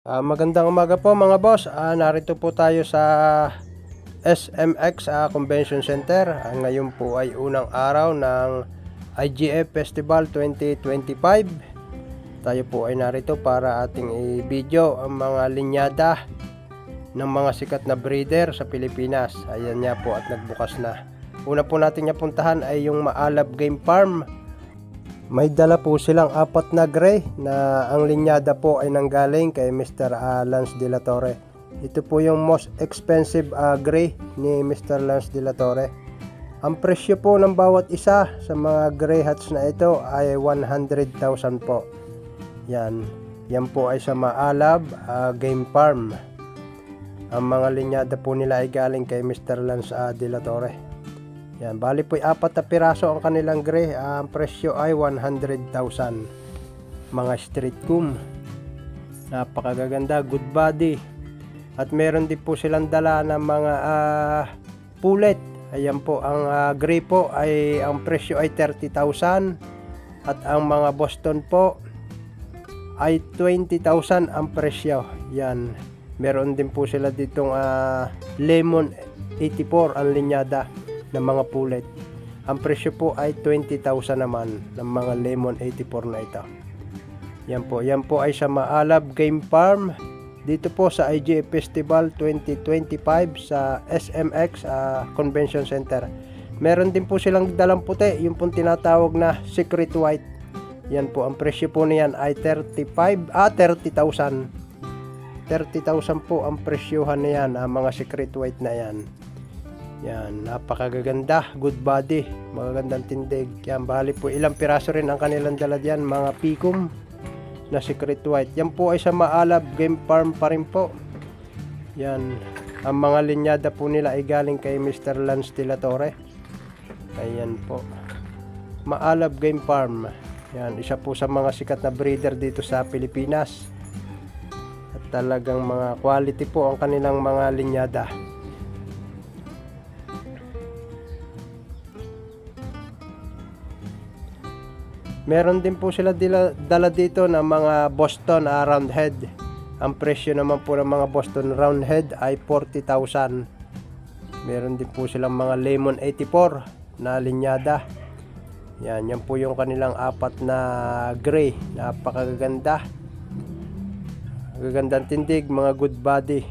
Magandang umaga po mga boss. Narito po tayo sa SMX Convention Center. Ngayon po ay unang araw ng IGF Festival 2025. Tayo po ay narito para ating i-video ang mga linyada ng mga sikat na breeder sa Pilipinas. Ayan nga po at nagbukas na. Una po natin napuntahan ay yung Maalab Game Farm. May dala po silang 4 na gray na ang linyada po ay nanggaling kay Mr. Lance De La Torre. Ito po yung most expensive gray ni Mr. Lance De La Torre. Ang presyo po ng bawat isa sa mga gray hats na ito ay 100,000 po. Yan po ay sa Maalab Game Farm. Ang mga linyada po nila ay galing kay Mr. Lance De La Torre. Yan, bali po 4 na piraso ang kanilang gray. Ang presyo ay 100,000. Mga street comb. Napakaganda, good body. At meron din po silang dala ng mga pullet. Ayan po, ang gray po ay ang presyo ay 30,000. At ang mga Boston po ay 20,000 ang presyo. Yan. Meron din po sila ditong Lemon 84 ang linyada ng mga pullet. Ang presyo po ay 20,000 naman ng mga Lemon 84 na ito. Yan po ay sa Maalab Game Farm dito po sa IGF Festival 2025 sa SMX Convention Center. Meron din po silang dalang puti, yung pong tinatawag na Secret White. Yan po, ang presyo po niyan ay 30,000. 30,000 po ang presyohan niyan, ang mga Secret White na yan. Yan, napakaganda, good body, magagandang tindig. Yan, bali po ilang piraso rin ang kanilang dala diyan, mga pikum na Secret White. Yan po ay sa Maalab Game Farm pa rin po. Yan, ang mga linyada po nila ay galing kay Mr. Lance De La Torre. Ayan po, Maalab Game Farm. Yan, isa po sa mga sikat na breeder dito sa Pilipinas. At talagang mga quality po ang kanilang mga linyada. Meron din po sila dala dito ng mga Boston Roundhead. Ang presyo naman po ng mga Boston Roundhead ay 40,000. Meron din po silang mga Lemon 84 na linyada. Yan po yung kanilang 4 na gray. Napakaganda. Gagandang tindig, mga good body.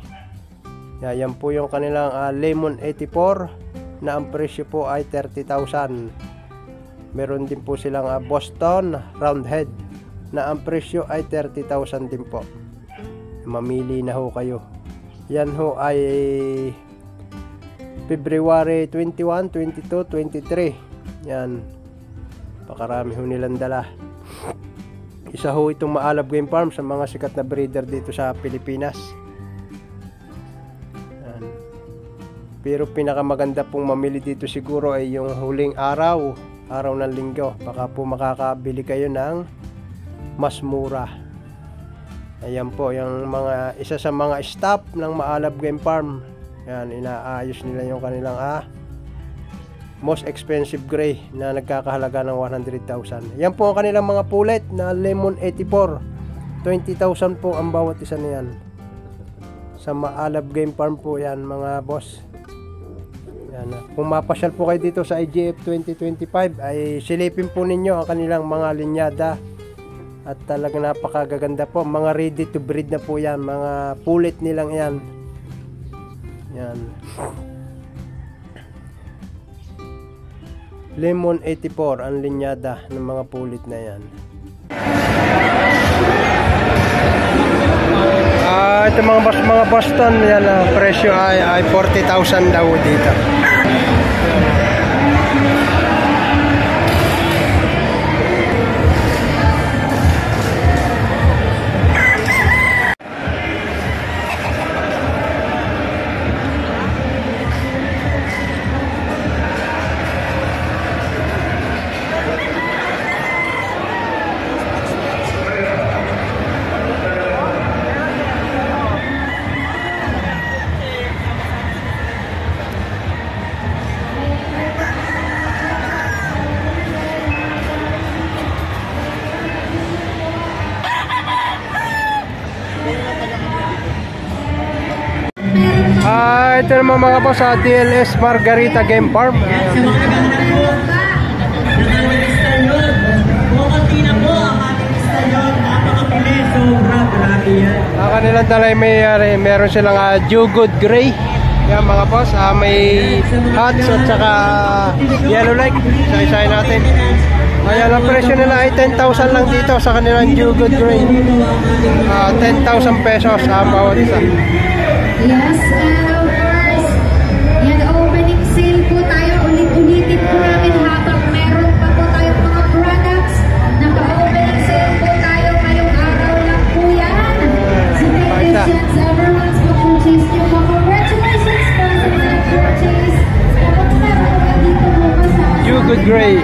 Yan po yung kanilang Lemon 84 na ang presyo po ay 30,000. Meron din po silang Boston Roundhead na ang presyo ay 30,000 din po. Mamili na ho kayo. Yan ho ay February 21, 22, 23. Yan. Pakarami ho nilang dala. Isa ho itong Maalab Game Farm sa mga sikat na breeder dito sa Pilipinas. Yan. Pero pinakamaganda pong mamili dito siguro ay yung huling araw ng linggo. Baka po makakabili kayo ng mas mura. Ayan po yung mga isa sa mga staff ng Maalab Game Farm. Yan, inaayos nila yung kanilang most expensive gray na nagkakahalaga ng 100,000. Yan po ang kanilang mga pullet na Lemon 84. 20,000 po ang bawat isa na yan. Sa Maalab Game Farm po yan mga boss. Yan. Kung mapasyal po kayo dito sa IGF 2025 ay silipin po ninyo ang kanilang mga linyada. At talagang napakagaganda po. Mga ready to breed na po yan. Mga pullet nilang yan. Yan. Lemon 84 ang linyada ng mga pullet na yan. Ito mga Boston yan, presyo ay 40,000 daw dito. ito naman mga boss sa DLS Margarita Game Farm. Ang kanilang dala meron silang Jugood Gray. Yan mga boss, may hats at saka yellow light. Isa-isahin natin. Ayan, ang presyo nila ay 10,000 lang dito sa kanilang Jugood Gray. 10,000 pesos ang bawat isa. Yes, of course. Yan, opening sale po tayo. Ulit-ulitin po namin habang meron pa po tayong mga products. Naka-opening sale po tayo ngayong araw lang po yan. So, congratulations everyone's pag-purchase nyo po. Congratulations po sa mga purchase. Tapos meron po dito bukas sa Jugood Gray.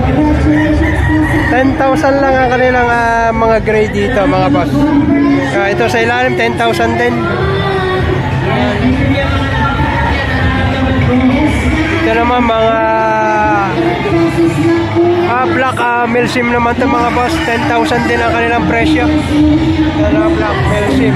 Congratulations po sa 10,000 lang ang kanilang mga gray dito mga boss. Ito sa ilalim 10,000 din. Ito naman mga black milsim naman ito mga boss. 10,000 din ang kanilang presyo. Ito black milsim.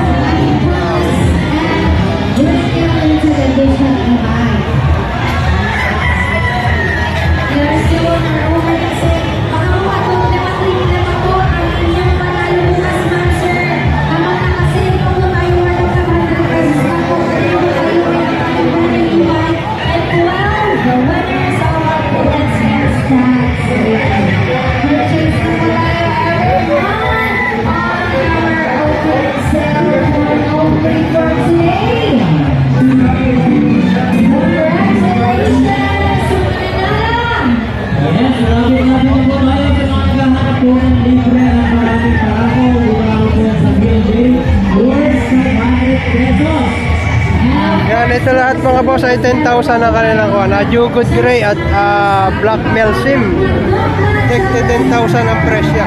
Yan, ito lahat mga boss ay 10,000 ang kanilang kuha. Jugood Gray at Black Milsim. 10,000 ang presyo.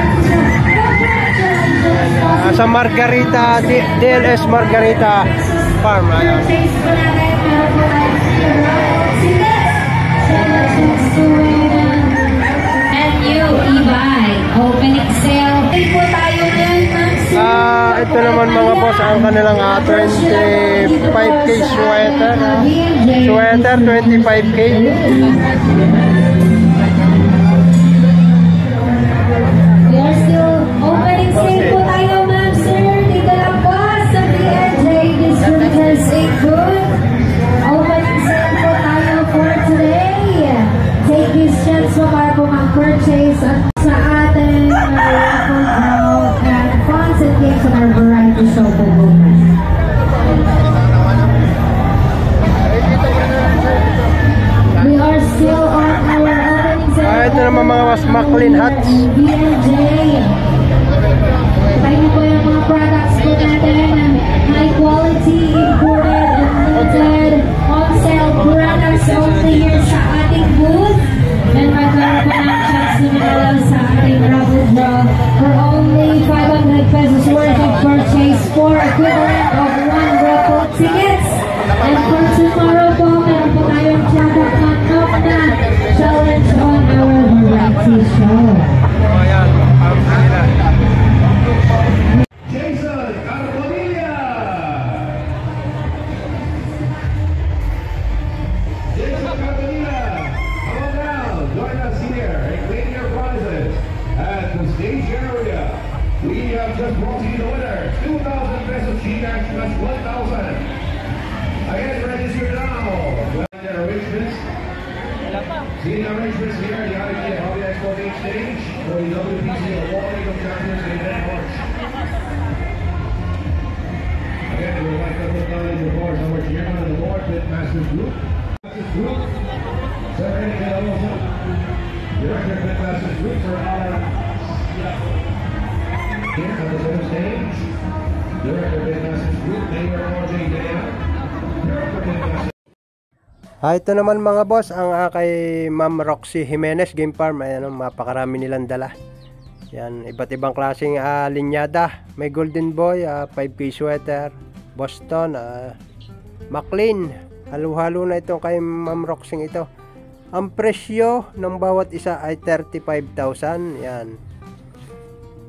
Sa Margarita, DLS Margarita Farm. Ayan. And you, e-bike, opening sale. Po tayo ngayon, ito naman mga boss ang kanilang 25k sweater. Sweater 25k. We are still opening sale po tayo, ma'am, sir. Dito lang po sa PNJ Distributors Inc. Opening sale po tayo for today. Take this chance po para po mag-purchase at sa ating raffle draw and funds and games on our variety show po po. We are still on our opening sale. Ito naman mga boss, Maclean hats. BNJ. Tayo po yung mga products po natin. High quality, imported, and limited. On sale products only here sa ating booth. And magkaroon po ng chance na minalaw sa ating raffle draw for only 500 pesos worth of purchase for equivalent of 1 raffle tickets. And for tomorrow po, meron po tayong Jacket Knock na challenge on our variety show. Ayan, ang kanilang. Jason Carbonia. Jason Carbonia, come on down, join us here and claim your prizes at the stage area. We have just brought you the winner, 2,000 pesos G-Max plus 1,000. Again, register now. The arrangements. Seeing arrangements here, the IDA Hobby Expo main stage for the WPC Award League of Champions in March. Again, we would like to acknowledge, of course, our chairman of the board, Pitmasters Group. Sir Eric Alonso, Director of Pitmasters Group, for our here at the center stage. Director of Pitmasters Group, Mayor R.J. Dea. Director of Pitmasters. Ito naman mga boss ang kay Ma'am Roxy Jimenez Game Farm. Ayan, mapakarami nilang dala. Yan, iba't ibang klaseng linyada. May Golden Boy, 5K sweater, Boston, Maclean. Halo-halo na ito kay Ma'am Roxy ito. Ang presyo ng bawat isa ay 35,000. Yan.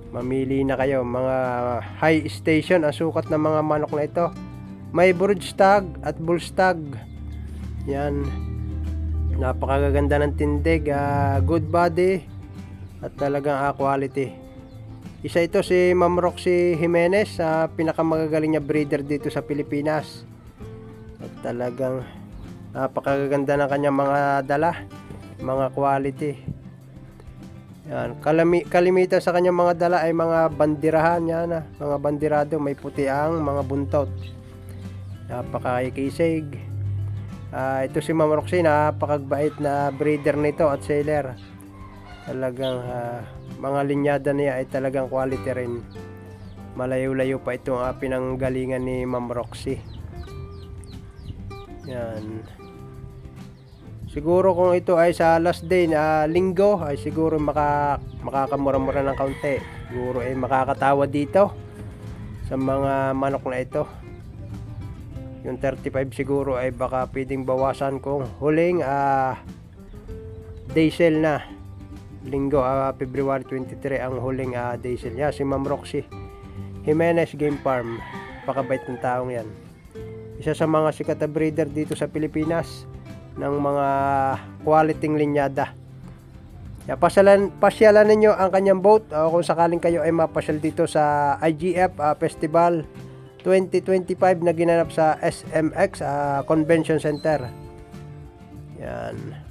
Mamili na kayo. Mga high station ang sukat ng mga manok na ito. May brood stag at bull stag. Yan. Napakaganda ng tindig, good body at talagang quality. Isa ito si Ma'am Roxy Jimenez, pinakamagagaling niya breeder dito sa Pilipinas. At talagang napakaganda ng kanyang mga dala, mga quality. Yan, kalimitan sa kanyang mga dala ay mga bandirahan yan, mga bandirado, may puti ang mga buntot. Napakakisig. Ito si Ma'am Roxy, napakagbait na breeder nito at seller. Talagang mga linyada niya ay talagang quality rin. Malayo-layo pa itong pinanggalingan ni Ma'am Roxy. Yan. Siguro kung ito ay sa last day na linggo ay siguro makakamura-mura ng kaunti. Siguro ay makakatawa dito sa mga manok na ito. Yung 35 siguro ay baka pwedeng bawasan kung huling day sale na. Linggo, February 23 ang huling day sale niya. Si Ma'am Roxy Jimenez Game Farm. Pakabait ng taong yan. Isa sa mga sikat na breeder dito sa Pilipinas ng mga quality linyada. Pasyalan ninyo ang kanyang boat kung sakaling kayo ay mapasyal dito sa IGF Festival 2025 na ginanap sa SMX Convention Center. Yan.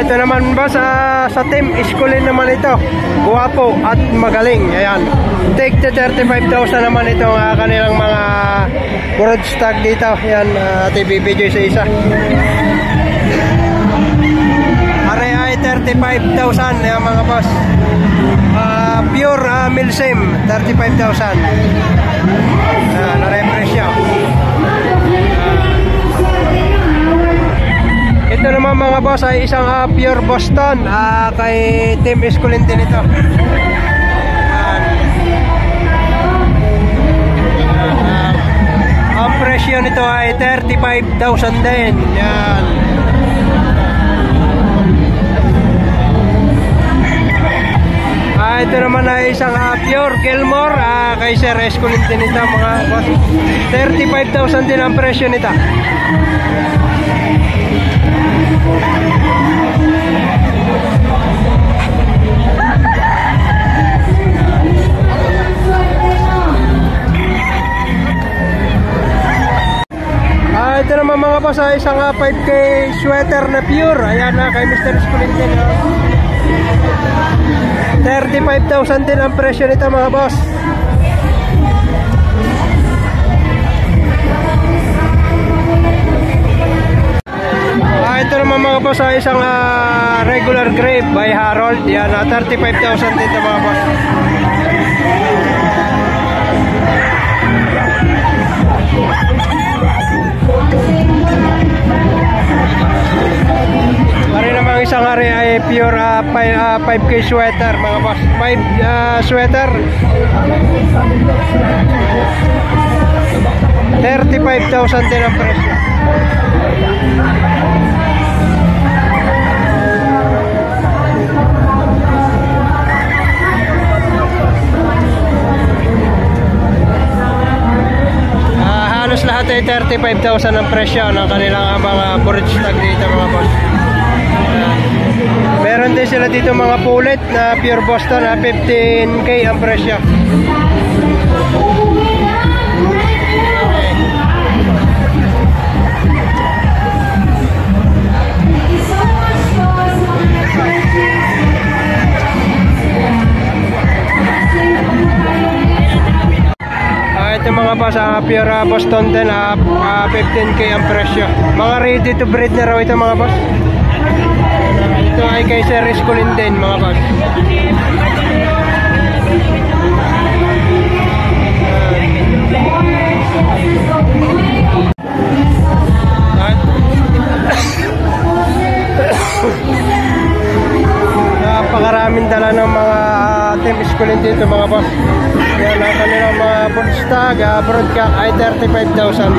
Ito naman ba sa team Iskulin naman ito. Guwapo at magaling. Ayan. Take the 35,000 naman itong kanilang mga brood stag dito. Ayan, ibibigay sa isa. Are ay 35,000 yan mga boss. Pure milsim 35,000. Na-refresh. Ito naman mga boss ay isang pure Boston kay Team Iskulin din ito. Ang presyo nito ay 35,000 din. Yan. Ito naman ay isang pure Gilmore kay Sir Iskulin din ito mga boss. 35,000 din ang presyo nito. Ito naman mga boss ay isang 5K sweater na pure. Ayan na kay Mr. Skulington. 35,000 din ang presyo nito mga boss. Ito naman naman mga boss ay isang regular grape by Harold. Yan, 35,000 dito mga boss. Pare namang isang hari ay pure 5K sweater mga boss. 5 sweater 35,000 din ang presyo. Halos lahat ay 35,000 ang presyo ng kanilang mga bridge tag dito mga boss. Meron din sila dito mga pullet na pure Boston na 15K ang presyo. Ito mga boss, pure Boston din, 15K ang presyo. Mga ready to breed na raw ito mga boss. Ito ay kay Sir Escolin din mga boss. Napakaraming dala ng mga Team Escolin dito mga boss. Yan ang kanilang mga broodstag, broodcock ay 35,000.